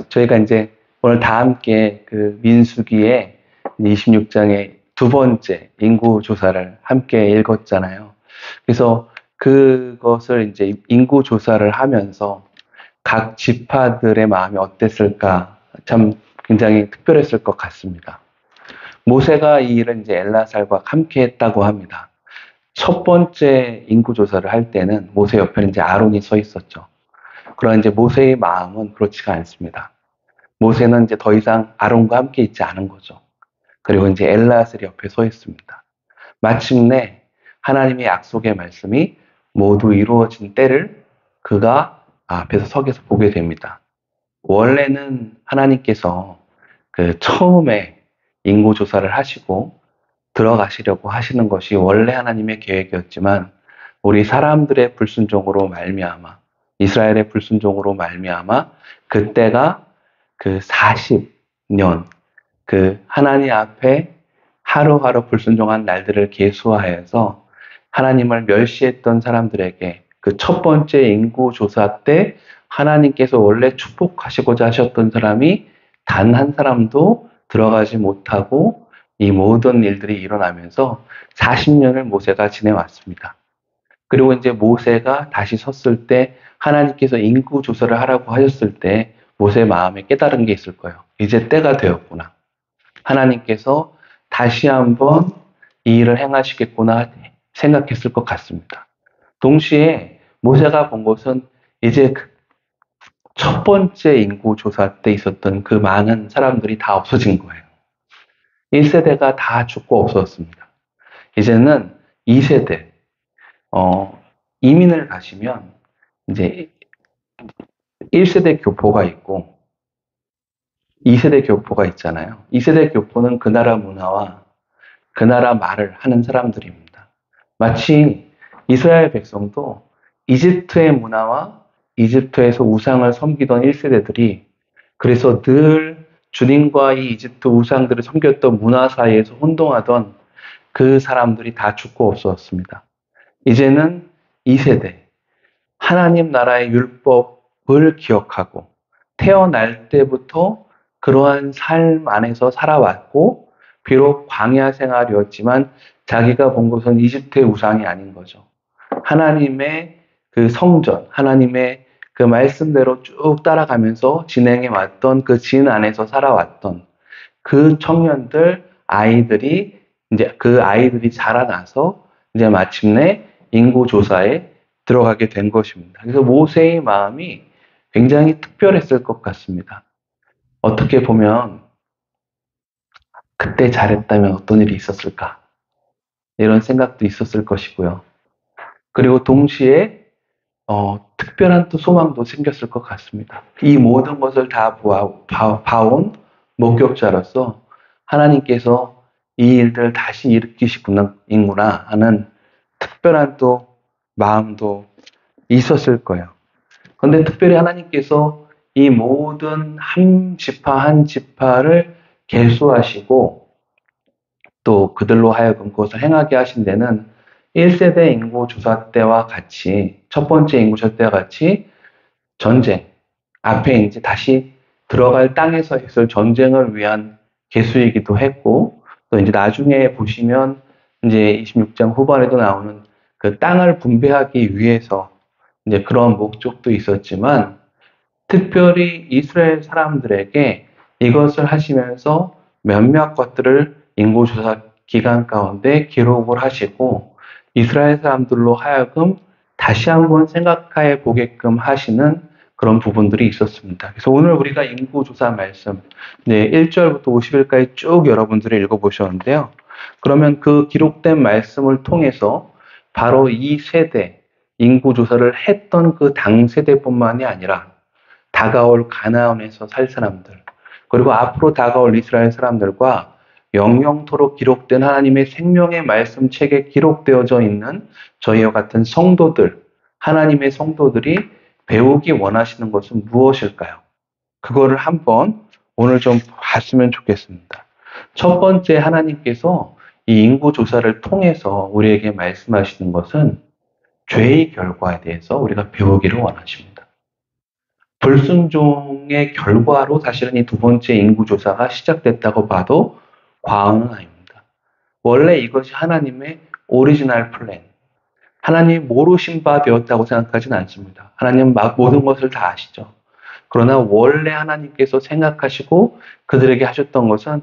저희가 이제 오늘 다 함께 그 민수기의 26장의 두 번째 인구 조사를 함께 읽었잖아요. 그래서 그것을 이제 인구 조사를 하면서 각 지파들의 마음이 어땠을까 참 굉장히 특별했을 것 같습니다. 모세가 이 일을 이제 엘라살과 함께 했다고 합니다. 첫 번째 인구 조사를 할 때는 모세 옆에는 이제 아론이 서 있었죠. 그러나 이제 모세의 마음은 그렇지가 않습니다. 모세는 이제 더 이상 아론과 함께 있지 않은 거죠. 그리고 이제 엘라셀이 옆에 서 있습니다. 마침내 하나님의 약속의 말씀이 모두 이루어진 때를 그가 앞에서 석에서 보게 됩니다. 원래는 하나님께서 그 처음에 인구 조사를 하시고 들어가시려고 하시는 것이 원래 하나님의 계획이었지만 우리 사람들의 불순종으로 말미암아 이스라엘의 불순종으로 말미암아 그때가 그 40년 그 하나님 앞에 하루하루 불순종한 날들을 계수하여서 하나님을 멸시했던 사람들에게 그 첫 번째 인구 조사 때 하나님께서 원래 축복하시고자 하셨던 사람이 단 한 사람도 들어가지 못하고 이 모든 일들이 일어나면서 40년을 모세가 지내왔습니다. 그리고 이제 모세가 다시 섰을 때 하나님께서 인구 조사를 하라고 하셨을 때 모세의 마음에 깨달은 게 있을 거예요. 이제 때가 되었구나. 하나님께서 다시 한번 이 일을 행하시겠구나 생각했을 것 같습니다. 동시에 모세가 본 것은 이제 첫 번째 인구 조사 때 있었던 그 많은 사람들이 다 없어진 거예요. 1세대가 다 죽고 없어졌습니다. 이제는 2세대, 이민을 가시면 이제 1세대 교포가 있고 2세대 교포가 있잖아요. 2세대 교포는 그 나라 문화와 그 나라 말을 하는 사람들입니다. 마치 이스라엘 백성도 이집트의 문화와 이집트에서 우상을 섬기던 1세대들이 그래서 늘 주님과 이 이집트 우상들을 섬겼던 문화 사이에서 혼동하던 그 사람들이 다 죽고 없어졌습니다. 이제는 2세대, 하나님 나라의 율법을 기억하고 태어날 때부터 그러한 삶 안에서 살아왔고 비록 광야 생활이었지만 자기가 본 것은 이집트의 우상이 아닌 거죠. 하나님의 그 성전, 하나님의 그 말씀대로 쭉 따라가면서 진행해 왔던 그 진 안에서 살아왔던 그 청년들, 아이들이 이제 그 아이들이 자라나서 이제 마침내 인구조사에 들어가게 된 것입니다. 그래서 모세의 마음이 굉장히 특별했을 것 같습니다. 어떻게 보면 그때 잘했다면 어떤 일이 있었을까? 이런 생각도 있었을 것이고요. 그리고 동시에 특별한 또 소망도 생겼을 것 같습니다. 이 모든 것을 다 봐온 목격자로서 하나님께서 이 일들을 다시 일으키시구나 하는 특별한 또 마음도 있었을 거예요. 그런데 특별히 하나님께서 이 모든 한 지파 한 지파를 계수하시고 또 그들로 하여금 그것을 행하게 하신 데는 1세대 인구 조사 때와 같이 첫 번째 인구 조사 때와 같이 전쟁 앞에 이제 다시 들어갈 땅에서 있을 전쟁을 위한 계수이기도 했고 또 이제 나중에 보시면 이제 26장 후반에도 나오는 그 땅을 분배하기 위해서 이제 그런 목적도 있었지만 특별히 이스라엘 사람들에게 이것을 하시면서 몇몇 것들을 인구조사 기간 가운데 기록을 하시고 이스라엘 사람들로 하여금 다시 한번 생각해 보게끔 하시는 그런 부분들이 있었습니다. 그래서 오늘 우리가 인구조사 말씀 1절부터 50일까지 쭉 여러분들이 읽어보셨는데요. 그러면 그 기록된 말씀을 통해서 바로 이 세대 인구조사를 했던 그 당세대뿐만이 아니라 다가올 가나안에서 살 사람들 그리고 앞으로 다가올 이스라엘 사람들과 영영토록 기록된 하나님의 생명의 말씀책에 기록되어져 있는 저희와 같은 성도들, 하나님의 성도들이 배우기 원하시는 것은 무엇일까요? 그거를 한번 오늘 좀 봤으면 좋겠습니다. 첫 번째 하나님께서 이 인구조사를 통해서 우리에게 말씀하시는 것은 죄의 결과에 대해서 우리가 배우기를 원하십니다. 불순종의 결과로 사실은 이 두 번째 인구조사가 시작됐다고 봐도 과언은 아닙니다. 원래 이것이 하나님의 오리지널 플랜, 하나님 모르신 바 되었다고 생각하지는 않습니다. 하나님은 모든 것을 다 아시죠. 그러나 원래 하나님께서 생각하시고 그들에게 하셨던 것은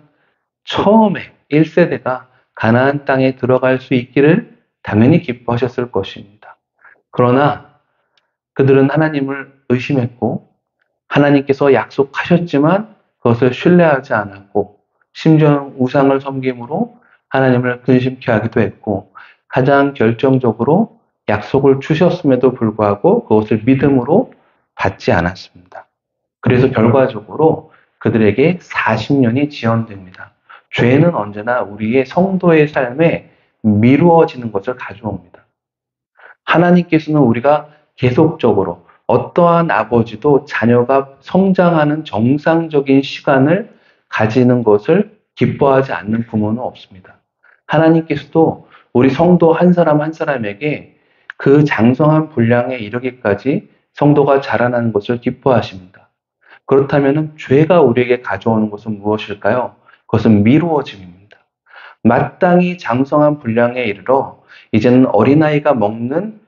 처음에 1세대가 가나안 땅에 들어갈 수 있기를 당연히 기뻐하셨을 것입니다. 그러나 그들은 하나님을 의심했고 하나님께서 약속하셨지만 그것을 신뢰하지 않았고 심지어 우상을 섬김으로 하나님을 근심케 하기도 했고 가장 결정적으로 약속을 주셨음에도 불구하고 그것을 믿음으로 받지 않았습니다. 그래서 결과적으로 그들에게 40년이 지연됩니다. 죄는 언제나 우리의 성도의 삶에 미루어지는 것을 가져옵니다. 하나님께서는 우리가 계속적으로 어떠한 아버지도 자녀가 성장하는 정상적인 시간을 가지는 것을 기뻐하지 않는 부모는 없습니다. 하나님께서도 우리 성도 한 사람 한 사람에게 그 장성한 분량에 이르기까지 성도가 자라나는 것을 기뻐하십니다. 그렇다면 죄가 우리에게 가져오는 것은 무엇일까요? 그것은 미루어짐입니다. 마땅히 장성한 분량에 이르러 이제는 어린아이가 먹는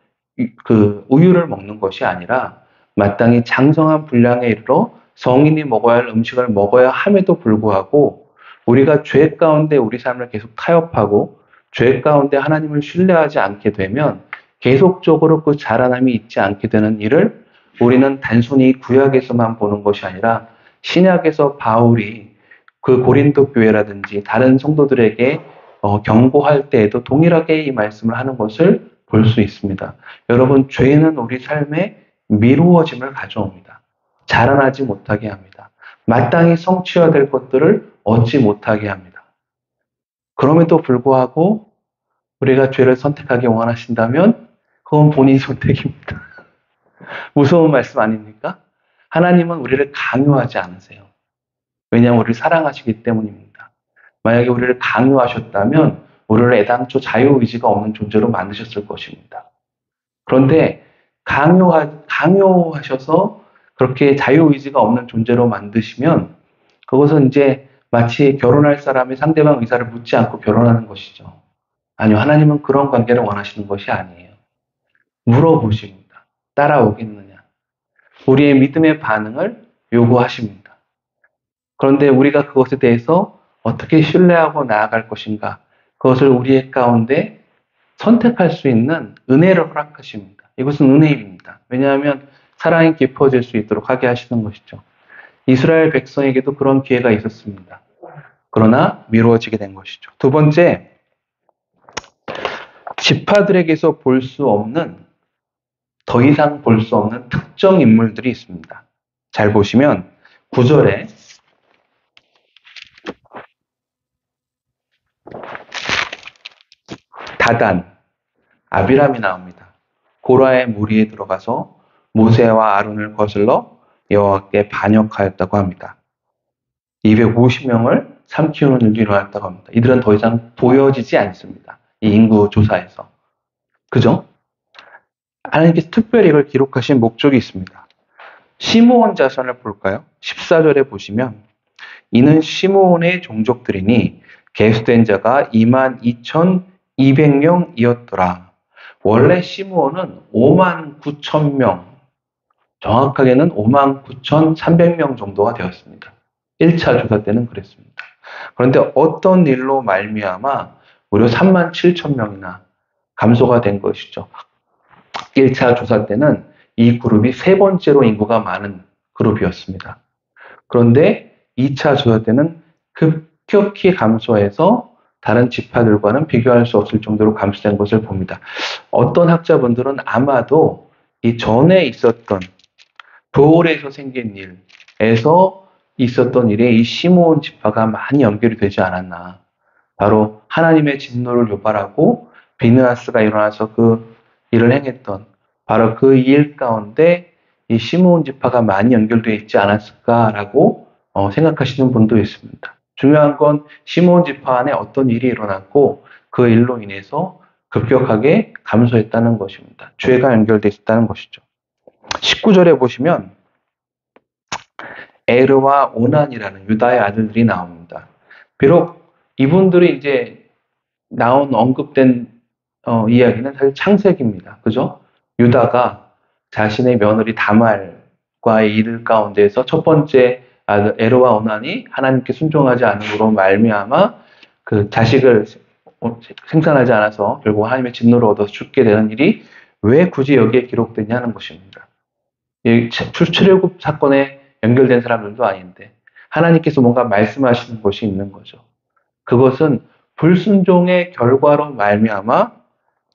그 우유를 먹는 것이 아니라 마땅히 장성한 분량에 이르러 성인이 먹어야 할 음식을 먹어야 함에도 불구하고 우리가 죄 가운데 우리 삶을 계속 타협하고 죄 가운데 하나님을 신뢰하지 않게 되면 계속적으로 그 자라남이 있지 않게 되는 일을 우리는 단순히 구약에서만 보는 것이 아니라 신약에서 바울이 그 고린도 교회라든지 다른 성도들에게 경고할 때에도 동일하게 이 말씀을 하는 것을 볼 수 있습니다. 여러분, 죄는 우리 삶에 미루어짐을 가져옵니다. 자라나지 못하게 합니다. 마땅히 성취해야 될 것들을 얻지 못하게 합니다. 그럼에도 불구하고 우리가 죄를 선택하기 원하신다면 그건 본인 선택입니다. 무서운 말씀 아닙니까? 하나님은 우리를 강요하지 않으세요. 왜냐하면 우리를 사랑하시기 때문입니다. 만약에 우리를 강요하셨다면 우리를 애당초 자유의지가 없는 존재로 만드셨을 것입니다. 그런데 강요하셔서 그렇게 자유의지가 없는 존재로 만드시면 그것은 이제 마치 결혼할 사람이 상대방 의사를 묻지 않고 결혼하는 것이죠. 아니요, 하나님은 그런 관계를 원하시는 것이 아니에요. 물어보십니다. 따라오겠느냐? 우리의 믿음의 반응을 요구하십니다. 그런데 우리가 그것에 대해서 어떻게 신뢰하고 나아갈 것인가? 그것을 우리의 가운데 선택할 수 있는 은혜를 허락하십니다. 이것은 은혜입니다. 왜냐하면 사랑이 깊어질 수 있도록 하게 하시는 것이죠. 이스라엘 백성에게도 그런 기회가 있었습니다. 그러나 미루어지게 된 것이죠. 두 번째, 지파들에게서 볼 수 없는, 더 이상 볼 수 없는 특정 인물들이 있습니다. 잘 보시면 9절에 다단, 아비람이 나옵니다. 고라의 무리에 들어가서 모세와 아론을 거슬러 여호와께 반역하였다고 합니다. 250명을 삼키우는 일이 일어났다고 합니다. 이들은 더 이상 보여지지 않습니다. 이 인구 조사에서. 그죠? 하나님께서 특별히 이걸 기록하신 목적이 있습니다. 시므온 자손을 볼까요? 14절에 보시면 이는 시므온의 종족들이니 계수된 자가 22,200명이었더라. 원래 시므온은 59,000명, 정확하게는 59,300명 정도가 되었습니다. 1차 조사 때는 그랬습니다. 그런데 어떤 일로 말미암아 무려 37,000명이나 감소가 된 것이죠. 1차 조사 때는 이 그룹이 세 번째로 인구가 많은 그룹이었습니다. 그런데 2차 조사 때는 급격히 감소해서 다른 지파들과는 비교할 수 없을 정도로 감소된 것을 봅니다. 어떤 학자분들은 아마도 이 전에 있었던 도올에서 생긴 일에서 있었던 일에 이 시므온 지파가 많이 연결이 되지 않았나. 바로 하나님의 진노를 유발하고 비느하스가 일어나서 그 일을 행했던 바로 그 일 가운데 이 시므온 지파가 많이 연결되어 있지 않았을까라고 생각하시는 분도 있습니다. 중요한 건 시므온 지파 안에 어떤 일이 일어났고 그 일로 인해서 급격하게 감소했다는 것입니다. 죄가 연결되어 있다는 것이죠. 19절에 보시면 에르와 오난이라는 유다의 아들들이 나옵니다. 비록 이분들이 이제 나온 언급된 이야기는 사실 창세기입니다. 그죠? 유다가 자신의 며느리 다말과의 일 가운데서 첫 번째 아들 에르와 오난이 하나님께 순종하지 않음으로 말미암아 그 자식을 생산하지 않아서 결국 하나님의 진노를 얻어서 죽게 되는 일이 왜 굳이 여기에 기록되냐는 것입니다. 이 출애굽 사건에 연결된 사람들도 아닌데 하나님께서 뭔가 말씀하시는 것이 있는 거죠. 그것은 불순종의 결과로 말미암아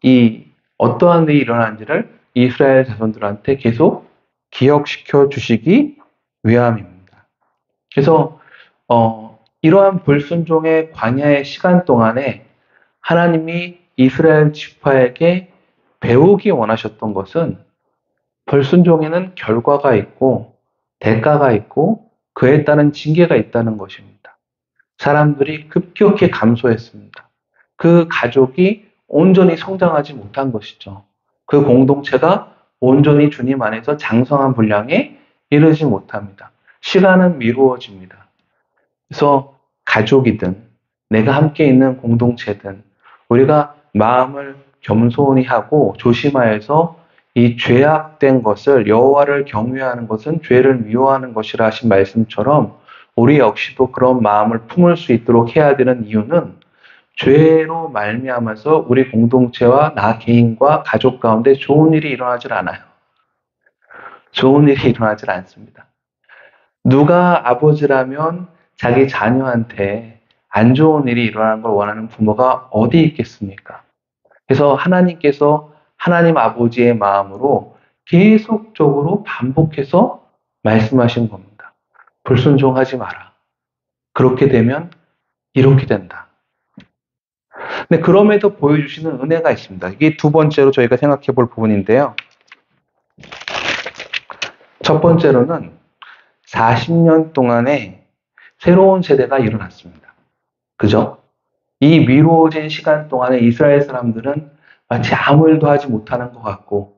이 어떠한 일이 일어난지를 이스라엘 자손들한테 계속 기억시켜 주시기 위함입니다. 그래서 이러한 불순종의 광야의 시간 동안에 하나님이 이스라엘 지파에게 배우기 원하셨던 것은 불순종에는 결과가 있고 대가가 있고 그에 따른 징계가 있다는 것입니다. 사람들이 급격히 감소했습니다. 그 가족이 온전히 성장하지 못한 것이죠. 그 공동체가 온전히 주님 안에서 장성한 분량에 이르지 못합니다. 시간은 미루어집니다. 그래서 가족이든 내가 함께 있는 공동체든 우리가 마음을 겸손히 하고 조심하여서 이 죄악된 것을 여호와를 경외하는 것은 죄를 미워하는 것이라 하신 말씀처럼 우리 역시도 그런 마음을 품을 수 있도록 해야 되는 이유는 죄로 말미암아서 우리 공동체와 나 개인과 가족 가운데 좋은 일이 일어나질 않아요. 좋은 일이 일어나질 않습니다. 누가 아버지라면 자기 자녀한테 안 좋은 일이 일어나는 걸 원하는 부모가 어디 있겠습니까? 그래서 하나님께서 하나님 아버지의 마음으로 계속적으로 반복해서 말씀하신 겁니다. 불순종하지 마라. 그렇게 되면 이렇게 된다. 근데 그럼에도 보여주시는 은혜가 있습니다. 이게 두 번째로 저희가 생각해 볼 부분인데요. 첫 번째로는 40년 동안에 새로운 세대가 일어났습니다. 그죠? 이 미루어진 시간 동안에 이스라엘 사람들은 마치 아무 일도 하지 못하는 것 같고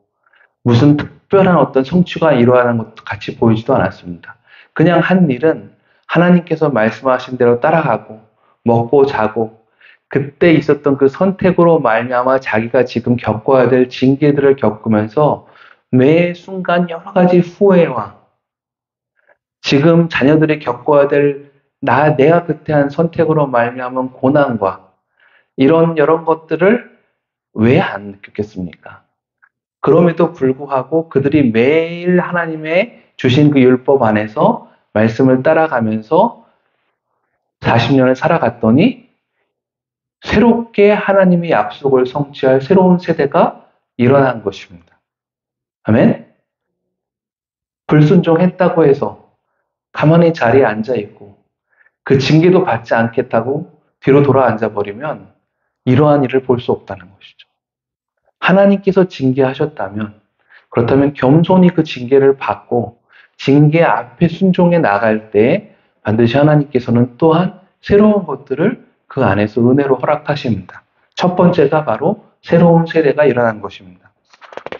무슨 특별한 어떤 성취가 일어나는 것도 같이 보이지도 않았습니다. 그냥 한 일은 하나님께서 말씀하신 대로 따라가고 먹고 자고 그때 있었던 그 선택으로 말미암아 자기가 지금 겪어야 될 징계들을 겪으면서 매 순간 여러 가지 후회와 지금 자녀들이 겪어야 될 내가 그때 한 선택으로 말미암은 고난과 이런 것들을 왜 안 느꼈겠습니까? 그럼에도 불구하고 그들이 매일 하나님의 주신 그 율법 안에서 말씀을 따라가면서 40년을 살아갔더니 새롭게 하나님의 약속을 성취할 새로운 세대가 일어난 것입니다. 아멘? 불순종했다고 해서 가만히 자리에 앉아있고 그 징계도 받지 않겠다고 뒤로 돌아 앉아버리면 이러한 일을 볼 수 없다는 것이죠. 하나님께서 징계하셨다면 그렇다면 겸손히 그 징계를 받고 징계 앞에 순종해 나갈 때 반드시 하나님께서는 또한 새로운 것들을 그 안에서 은혜로 허락하십니다. 첫 번째가 바로 새로운 세대가 일어난 것입니다.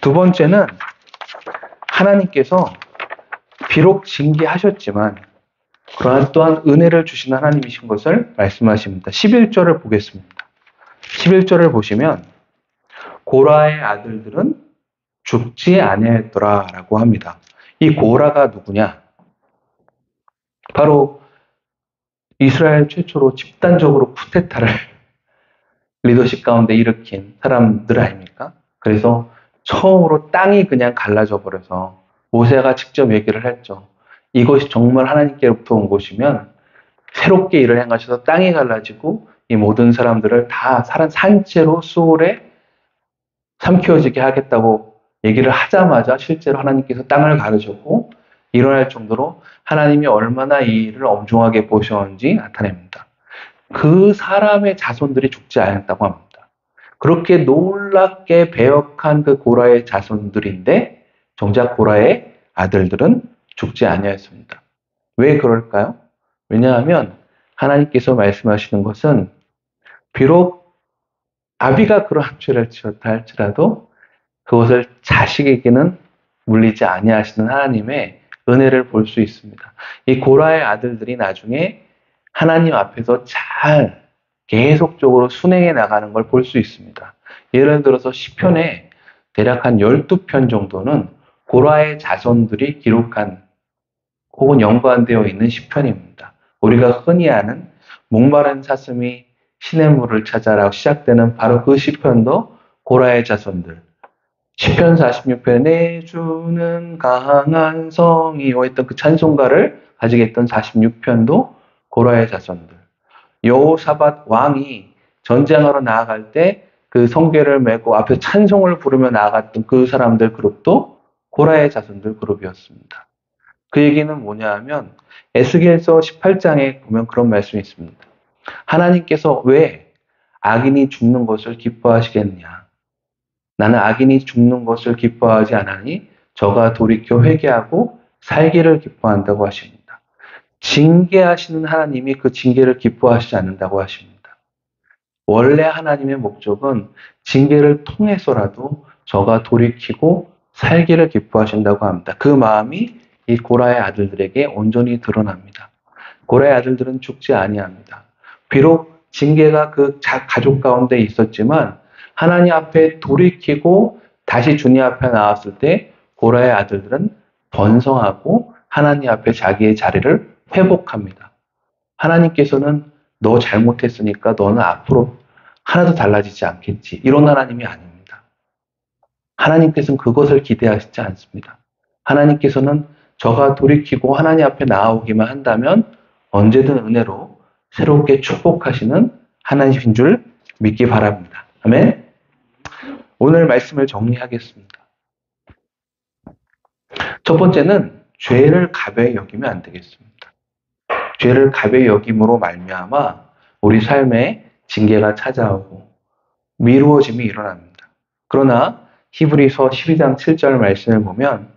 두 번째는 하나님께서 비록 징계하셨지만 그러나 또한 은혜를 주시는 하나님이신 것을 말씀하십니다. 11절을 보겠습니다. 11절을 보시면 고라의 아들들은 죽지 아니하였더라라고 합니다. 이 고라가 누구냐? 바로 이스라엘 최초로 집단적으로 쿠데타를 리더십 가운데 일으킨 사람들 아닙니까? 그래서 처음으로 땅이 그냥 갈라져 버려서 모세가 직접 얘기를 했죠. 이것이 정말 하나님께로부터 온 것이면 새롭게 일을 행하셔서 땅이 갈라지고 이 모든 사람들을 다 산채로 수월에 삼켜지게 하겠다고 얘기를 하자마자 실제로 하나님께서 땅을 가르셨고 일어날 정도로 하나님이 얼마나 이 일을 엄중하게 보셨는지 나타냅니다. 그 사람의 자손들이 죽지 않았다고 합니다. 그렇게 놀랍게 배역한 그 고라의 자손들인데 정작 고라의 아들들은 죽지 아니하였습니다. 왜 그럴까요? 왜냐하면 하나님께서 말씀하시는 것은 비록 아비가 그러한 죄를 지었다 할지라도 그것을 자식에게는 물리지 아니하시는 하나님의 은혜를 볼 수 있습니다. 이 고라의 아들들이 나중에 하나님 앞에서 잘 계속적으로 순행해 나가는 걸 볼 수 있습니다. 예를 들어서 시편에 대략 한 12편 정도는 고라의 자손들이 기록한 혹은 연관되어 있는 시편입니다. 우리가 흔히 아는 목마른 사슴이 시냇물을 찾아라 시작되는 바로 그 시편도 고라의 자손들. 시편 46편에 내 주는 강한 성이요 했던 그 찬송가를 가지고 있던 46편도 고라의 자손들. 여호사밧 왕이 전쟁하러 나아갈 때 그 성궤를 메고 앞에 찬송을 부르며 나아갔던 그 사람들 그룹도 고라의 자손들 그룹이었습니다. 그 얘기는 뭐냐 하면 에스겔서 18장에 보면 그런 말씀이 있습니다. 하나님께서 왜 악인이 죽는 것을 기뻐하시겠느냐? 나는 악인이 죽는 것을 기뻐하지 않으니 저가 돌이켜 회개하고 살기를 기뻐한다고 하십니다. 징계하시는 하나님이 그 징계를 기뻐하시지 않는다고 하십니다. 원래 하나님의 목적은 징계를 통해서라도 저가 돌이키고 살기를 기뻐하신다고 합니다. 그 마음이 이 고라의 아들들에게 온전히 드러납니다. 고라의 아들들은 죽지 아니합니다. 비록 징계가 그 가족 가운데 있었지만 하나님 앞에 돌이키고 다시 주님 앞에 나왔을 때 고라의 아들들은 번성하고 하나님 앞에 자기의 자리를 회복합니다. 하나님께서는 너 잘못했으니까 너는 앞으로 하나도 달라지지 않겠지. 이런 하나님이 아닙니다. 하나님께서는 그것을 기대하시지 않습니다. 하나님께서는 저가 돌이키고 하나님 앞에 나오기만 한다면 언제든 은혜로 새롭게 축복하시는 하나님인 줄 믿기 바랍니다. 아멘. 오늘 말씀을 정리하겠습니다. 첫 번째는 죄를 가벼이 여기면 안 되겠습니다. 죄를 가벼이 여김으로 말미암아 우리 삶에 징계가 찾아오고 미루어짐이 일어납니다. 그러나 히브리서 12장 7절 말씀을 보면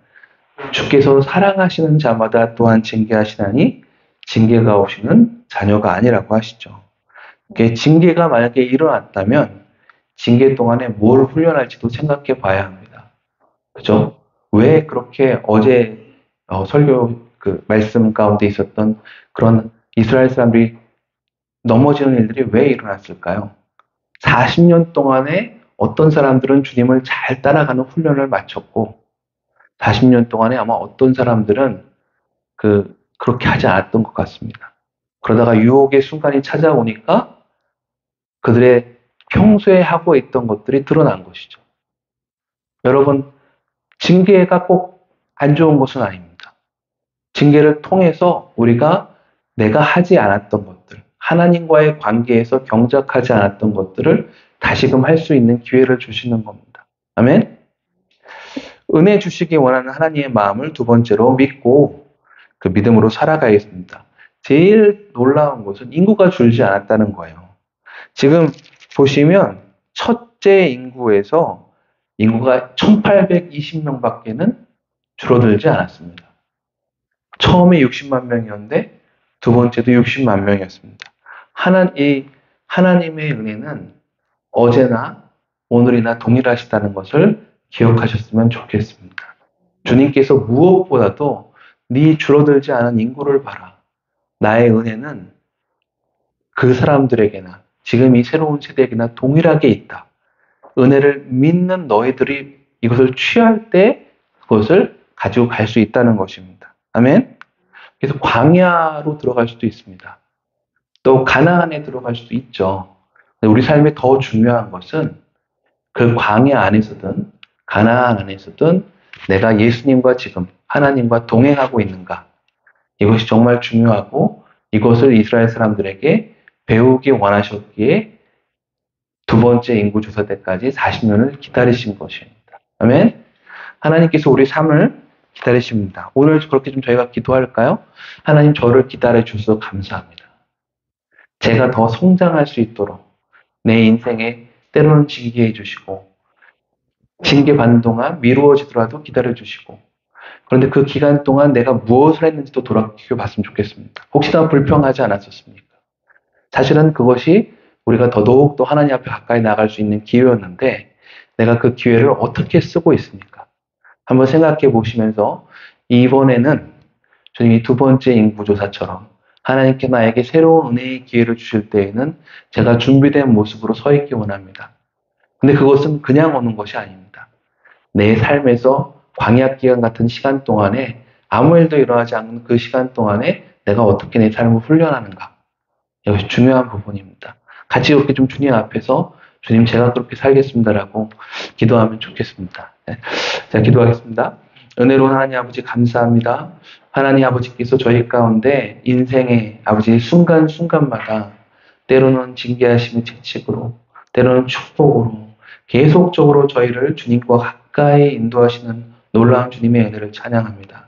주께서 사랑하시는 자마다 또한 징계하시나니 징계가 오시는 자녀가 아니라고 하시죠. 징계가 만약에 일어났다면 징계 동안에 뭘 훈련할지도 생각해 봐야 합니다. 그죠? 왜 그렇게 어제 설교 그 말씀 가운데 있었던 그런 이스라엘 사람들이 넘어지는 일들이 왜 일어났을까요? 40년 동안에 어떤 사람들은 주님을 잘 따라가는 훈련을 마쳤고 40년 동안에 아마 어떤 사람들은 그렇게 하지 않았던 것 같습니다. 그러다가 유혹의 순간이 찾아오니까 그들의 평소에 하고 있던 것들이 드러난 것이죠. 여러분, 징계가 꼭 안 좋은 것은 아닙니다. 징계를 통해서 우리가 내가 하지 않았던 것들, 하나님과의 관계에서 경작하지 않았던 것들을 다시금 할 수 있는 기회를 주시는 겁니다. 아멘? 은혜 주시기 원하는 하나님의 마음을 두 번째로 믿고 그 믿음으로 살아가겠습니다. 제일 놀라운 것은 인구가 줄지 않았다는 거예요. 지금 보시면 첫째 인구에서 인구가 1820명밖에는 줄어들지 않았습니다. 처음에 60만 명이었는데 두 번째도 60만 명이었습니다. 하나님의 은혜는 어제나 오늘이나 동일하시다는 것을 기억하셨으면 좋겠습니다. 주님께서 무엇보다도 네 줄어들지 않은 인구를 봐라. 나의 은혜는 그 사람들에게나 지금 이 새로운 세대에게나 동일하게 있다. 은혜를 믿는 너희들이 이것을 취할 때 그것을 가지고 갈 수 있다는 것입니다. 아멘? 그래서 광야로 들어갈 수도 있습니다. 또 가나안에 들어갈 수도 있죠. 우리 삶에 더 중요한 것은 그 광야 안에서든 가나안 안에서든 내가 예수님과 지금 하나님과 동행하고 있는가. 이것이 정말 중요하고 이것을 이스라엘 사람들에게 배우기 원하셨기에 두 번째 인구조사 때까지 40년을 기다리신 것입니다. 아멘? 하나님께서 우리 삶을 기다리십니다. 오늘 그렇게 좀 저희가 기도할까요? 하나님 저를 기다려 주셔서 감사합니다. 제가 더 성장할 수 있도록 내 인생에 때로는 징계해 주시고 징계받는 동안 미루어지더라도 기다려 주시고 그런데 그 기간 동안 내가 무엇을 했는지도 돌아보게 봤으면 좋겠습니다. 혹시나 불평하지 않았었습니까? 사실은 그것이 우리가 더더욱 하나님 앞에 가까이 나갈 수 있는 기회였는데 내가 그 기회를 어떻게 쓰고 있습니까? 한번 생각해 보시면서 이번에는 주님이 두 번째 인구조사처럼 하나님께 나에게 새로운 은혜의 기회를 주실 때에는 제가 준비된 모습으로 서 있기 원합니다. 근데 그것은 그냥 오는 것이 아닙니다. 내 삶에서 광야 기간 같은 시간 동안에 아무 일도 일어나지 않는 그 시간 동안에 내가 어떻게 내 삶을 훈련하는가. 이것이 중요한 부분입니다. 같이 그렇게 좀 주님 앞에서 주님 제가 그렇게 살겠습니다라고 기도하면 좋겠습니다. 네. 자, 기도하겠습니다. 은혜로운 하나님 아버지 감사합니다. 하나님 아버지께서 저희 가운데 인생의 아버지 순간순간마다 때로는 징계하심의 책칙으로 때로는 축복으로 계속적으로 저희를 주님과 가까이 인도하시는 놀라운 주님의 은혜를 찬양합니다.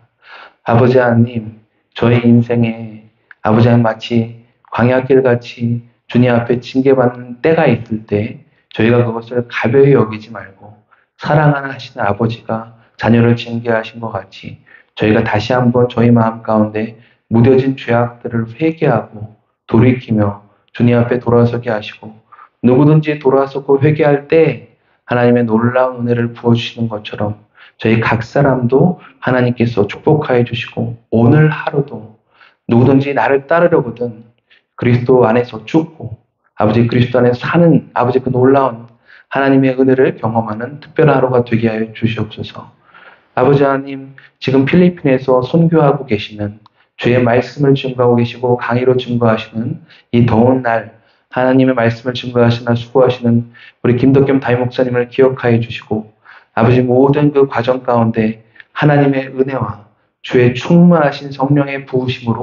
아버지 하나님, 저희 인생에 아버지 하나님 마치 광야길같이 주님 앞에 징계받는 때가 있을 때 저희가 그것을 가벼이 여기지 말고 사랑하는 하시는 아버지가 자녀를 징계하신 것 같이 저희가 다시 한번 저희 마음 가운데 무뎌진 죄악들을 회개하고 돌이키며 주님 앞에 돌아서게 하시고 누구든지 돌아서고 회개할 때 하나님의 놀라운 은혜를 부어주시는 것처럼 저희 각 사람도 하나님께서 축복하여 주시고 오늘 하루도 누구든지 나를 따르려거든 그리스도 안에서 죽고 아버지 그리스도 안에서 사는 아버지 그 놀라운 하나님의 은혜를 경험하는 특별한 하루가 되게 하여 주시옵소서. 아버지 하나님 지금 필리핀에서 선교하고 계시는 주의 말씀을 증거하고 계시고 강의로 증거하시는 이 더운 날 하나님의 말씀을 증거하시나 수고하시는 우리 김덕겸 담임 목사님을 기억하여 주시고 아버지 모든 그 과정 가운데 하나님의 은혜와 주의 충만하신 성령의 부으심으로